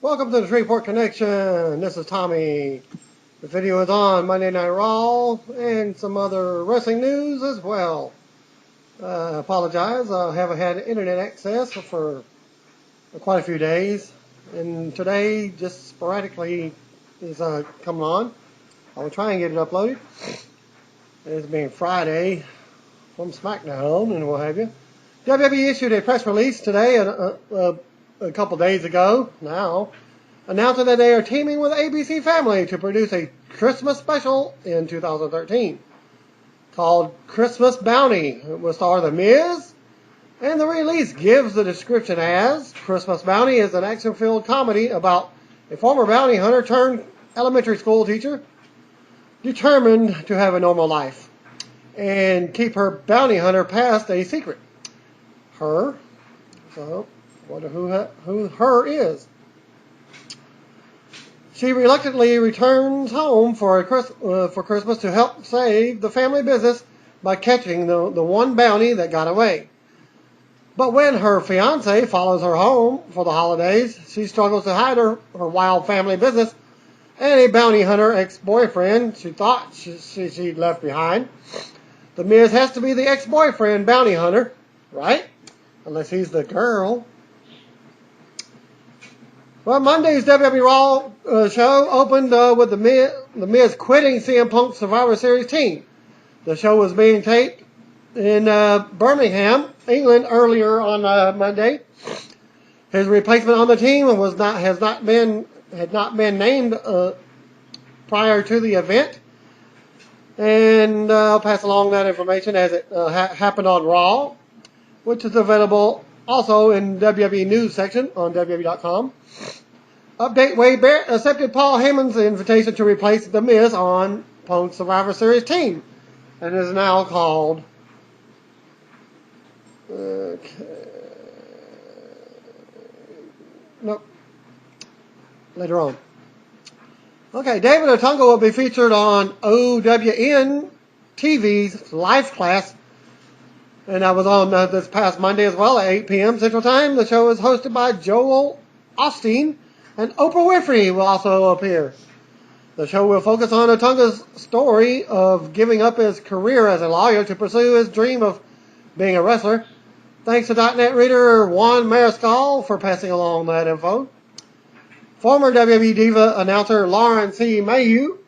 Welcome to the Shreveport Connection. This is Tommy. The video is on Monday Night Raw and some other wrestling news as well. Apologize, I haven't had internet access for quite a few days, and today just sporadically is coming on. I will try and get it uploaded. It's being Friday from SmackDown and what have you. WWE issued a press release today, a couple days ago now, announcing that they are teaming with ABC Family to produce a Christmas special in 2013 called Christmas Bounty. It will star The Miz, and the release gives the description as Christmas Bounty is an action-filled comedy about a former bounty hunter turned elementary school teacher determined to have a normal life and keep her bounty hunter past a secret. Her. So, wonder who her is. She reluctantly returns home for Christmas to help save the family business by catching the one bounty that got away. But when her fiance follows her home for the holidays, she struggles to hide her wild family business and a bounty hunter ex-boyfriend she thought she'd left behind. The Miz has to be the ex-boyfriend bounty hunter, right? Unless he's the girl. Well, Monday's WWE Raw show opened with the Miz quitting CM Punk's Survivor Series team. The show was being taped in Birmingham, England, earlier on Monday. His replacement on the team had not been named prior to the event, and I'll pass along that information as it happened on Raw, which is available also in WWE News section on WWE.com. Update: Wade Barrett accepted Paul Heyman's invitation to replace The Miz on Punk's Survivor Series team, and is now called. Nope. Later on. Okay, David Otunga will be featured on OWN TV's Life Class. And I was on this past Monday as well at 8 p.m. Central Time. The show is hosted by Joel Osteen, and Oprah Winfrey will also appear. The show will focus on Otunga's story of giving up his career as a lawyer to pursue his dream of being a wrestler. Thanks to .NET reader Juan Mariscal for passing along that info. Former WWE Diva announcer Lauren C. Mayhew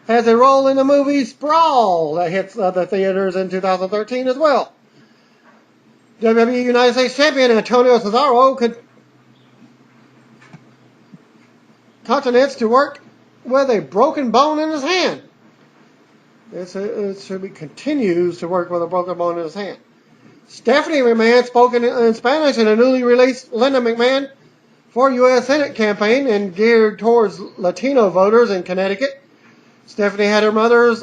has a role in the movie Sprawl that hits the theaters in 2013 as well. WWE United States Champion Antonio Cesaro continues to work with a broken bone in his hand. Continues to work with a broken bone in his hand. Stephanie McMahon spoke in Spanish in a newly released Linda McMahon for U.S. Senate campaign and geared towards Latino voters in Connecticut. Stephanie had her mother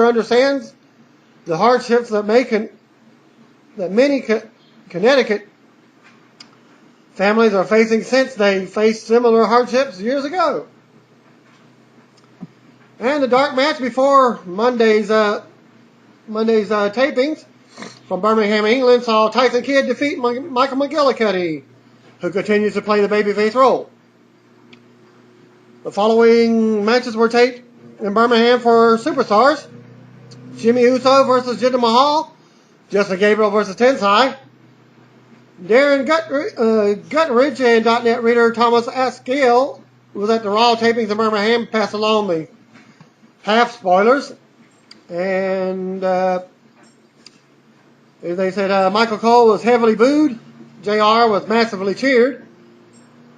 understands the hardships that many Connecticut families are facing since they faced similar hardships years ago. And the dark match before Monday's tapings from Birmingham, England, saw Tyson Kidd defeat Michael McGillicuddy, who continues to play the babyface role. The following matches were taped in Birmingham for Superstars: Jimmy Uso versus Jinder Mahal, Justin Gabriel versus Tensai. Darren Gutteridge and .NET reader Thomas Askill was at the Raw tapings in Birmingham, passed along the half spoilers. And they said Michael Cole was heavily booed, JR was massively cheered.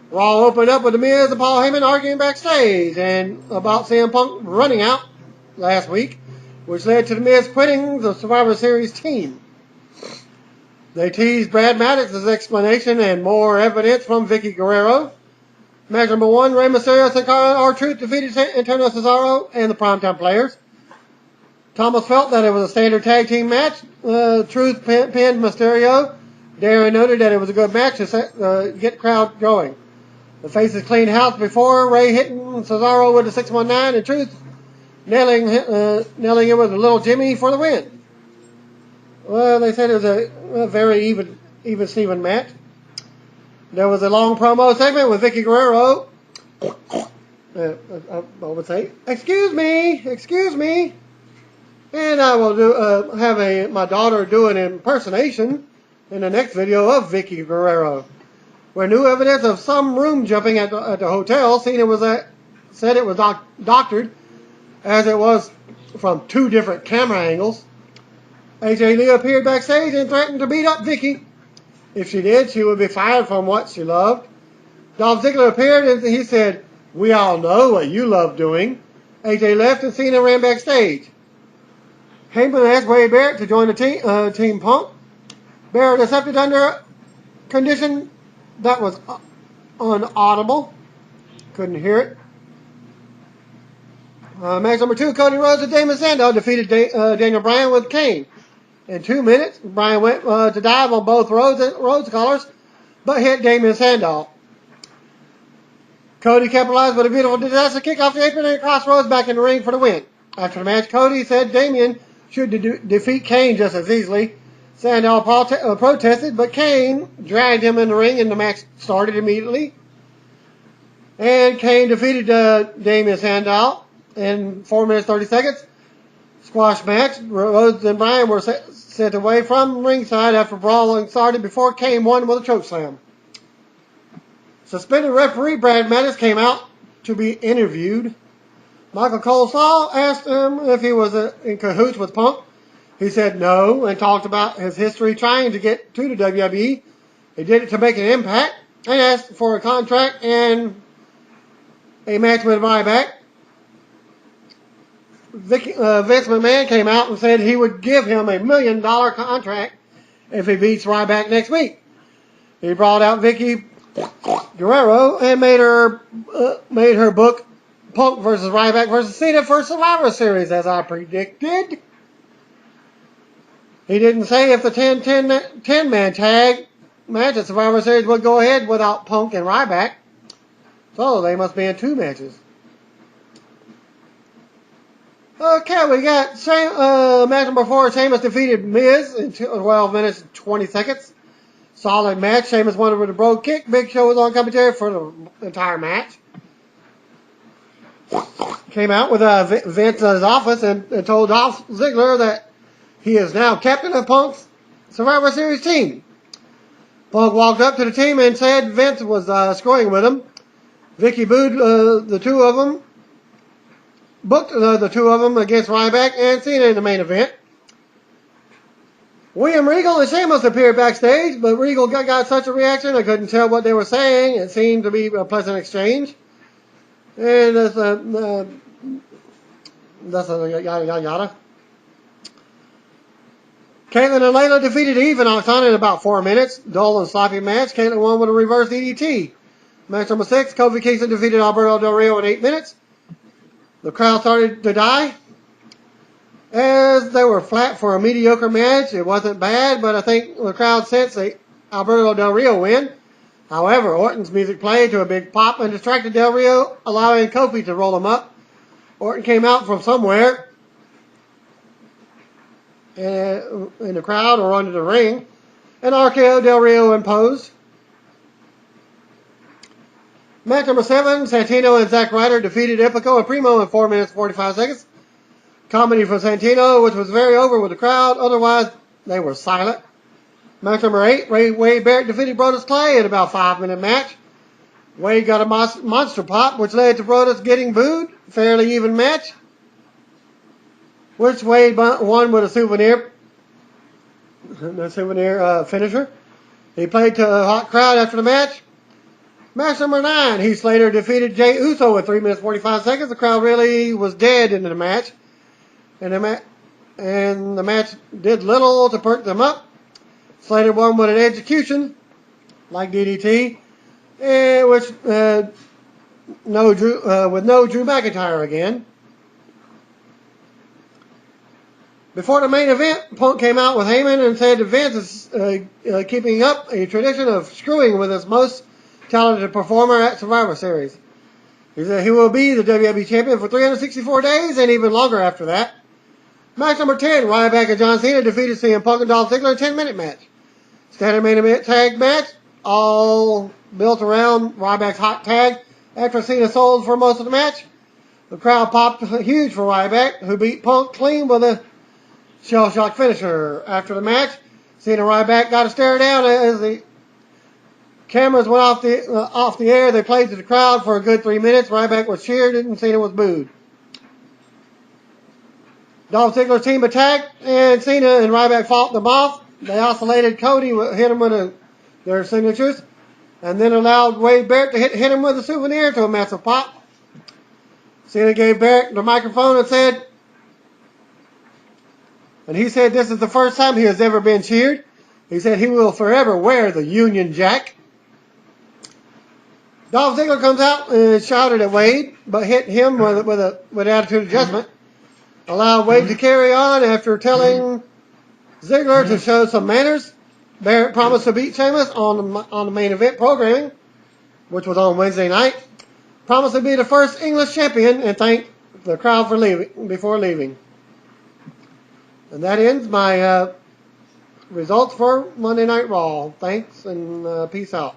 Raw opened up with The Miz and Paul Heyman arguing backstage and about CM Punk running out last week, which led to The Miz quitting the Survivor Series team. They teased Brad Maddox's explanation and more evidence from Vicky Guerrero. Match number 1, Rey Mysterio, Sin Cara, R-Truth defeated Antonio Cesaro and the Primetime Players. Thomas felt that it was a standard tag team match. Truth pinned Mysterio. Darren noted that it was a good match to get the crowd going. The Faces cleaned house before Ray hitting Cesaro with a 619 and Truth nailing it with a little Jimmy for the win. Well, they said it was a very even Steven match. There was a long promo segment with Vickie Guerrero. I would say, excuse me. And I will have my daughter do an impersonation in the next video of Vickie Guerrero, where new evidence of some room jumping at the hotel said it was doctored, as it was from 2 different camera angles. AJ Lee appeared backstage and threatened to beat up Vickie. If she did, she would be fired from what she loved. Dolph Ziggler appeared and he said, "We all know what you love doing." AJ left and Cena ran backstage. Heyman asked Wade Barrett to join the Team Punk. Barrett accepted under condition that was unaudible. Couldn't hear it. Match number 2, Cody Rhodes and Damon Sandow defeated Daniel Bryan with Kane. In 2 minutes, Bryan went to dive on both Rhodes collars, but hit Damon Sandow. Cody capitalized with a beautiful disaster kick off the apron and crossed Rhodes back in the ring for the win. After the match, Cody said Damien should defeat Kane just as easily. Sandow protested, but Kane dragged him in the ring and the match started immediately. And Kane defeated Damien Sandow in 4 minutes 30 seconds. Squash match. Rhodes and Bryan were sent away from ringside after brawling started before Kane won with a chokeslam. Suspended referee Brad Mattis came out to be interviewed. Michael Cole asked him if he was in cahoots with Punk. He said no and talked about his history trying to get to the WWE. He did it to make an impact and asked for a contract and a match with Ryback. Vince McMahon came out and said he would give him $1 million contract if he beats Ryback next week. He brought out Vickie Guerrero and made her book Punk versus Ryback versus Cena for Survivor Series, as I predicted. He didn't say if the 10-man tag match at Survivor Series would go ahead without Punk and Ryback. So they must be in 2 matches. Okay, we got match number 4. Sheamus defeated Miz in 12 minutes and 20 seconds. Solid match. Sheamus won with a Brogue Kick. Big Show was on commentary for the entire match. Came out with Vince in his office and told Dolph Ziggler that he is now captain of Punk's Survivor Series team. Punk walked up to the team and said Vince was screwing with him. Vickie booed the two of them. Booked the 2 of them against Ryback and Cena in the main event. William Regal and Sheamus appeared backstage, but Regal got such a reaction I couldn't tell what they were saying. It seemed to be a pleasant exchange. And that's a yada yada. Caitlyn and Layla defeated Eve and Oksana in about 4 minutes. Dull and sloppy match. Caitlyn won with a reverse DDT. Match number 6, Kofi Kingston defeated Alberto Del Rio in 8 minutes. The crowd started to die as they were flat for a mediocre match. It wasn't bad, but I think the crowd sensed Alberto Del Rio win. However, Orton's music played to a big pop and distracted Del Rio, allowing Kofi to roll him up. Orton came out from somewhere in the crowd or under the ring, and RKO Del Rio imposed. Match number 7, Santino and Zack Ryder defeated Epico and Primo in 4 minutes 45 seconds. Comedy from Santino, which was very over with the crowd. Otherwise, they were silent. Match number 8, Wade Barrett defeated Brodus Clay in about 5-minute match. Wade got a monster pop, which led to Brodus getting booed. Fairly even match, which Wade won with a souvenir finisher. He played to a hot crowd after the match. Match number 9, Heath Slater defeated Jey Uso in 3 minutes 45 seconds. The crowd really was dead in the match. And the match did little to perk them up. Slater won with an execution, like DDT, with no Drew McIntyre again. Before the main event, Punk came out with Heyman and said Vince is keeping up a tradition of screwing with his most talented performer at Survivor Series. He said he will be the WWE Champion for 364 days and even longer after that. Match number 10, Ryback and John Cena defeated CM Punk and Dolph Ziggler in a 10-minute match. Standard main event tag match. all built around Ryback's hot tag after Cena sold for most of the match. The crowd popped huge for Ryback, who beat Punk clean with a shell shock finisher. After the match, Cena and Ryback got a stare down as the cameras went off the air. They played to the crowd for a good 3 minutes. Ryback was cheered and Cena was booed. Dolph Ziggler's team attacked, and Cena and Ryback fought them off. They oscillated Cody, hit him with their signatures, and then allowed Wade Barrett to hit him with a souvenir to a massive pop. Cena gave Barrett the microphone and he said this is the first time he has ever been cheered. He said he will forever wear the Union Jack. Dolph Ziggler comes out and shouted at Wade, but hit him with attitude adjustment. Allowed Wade to carry on after telling Ziggler to show some manners. Barrett promised to beat Sheamus on the main event programming, which was on Wednesday night. Promised to be the first English champion and thanked the crowd for before leaving. And that ends my results for Monday Night Raw. Thanks and peace out.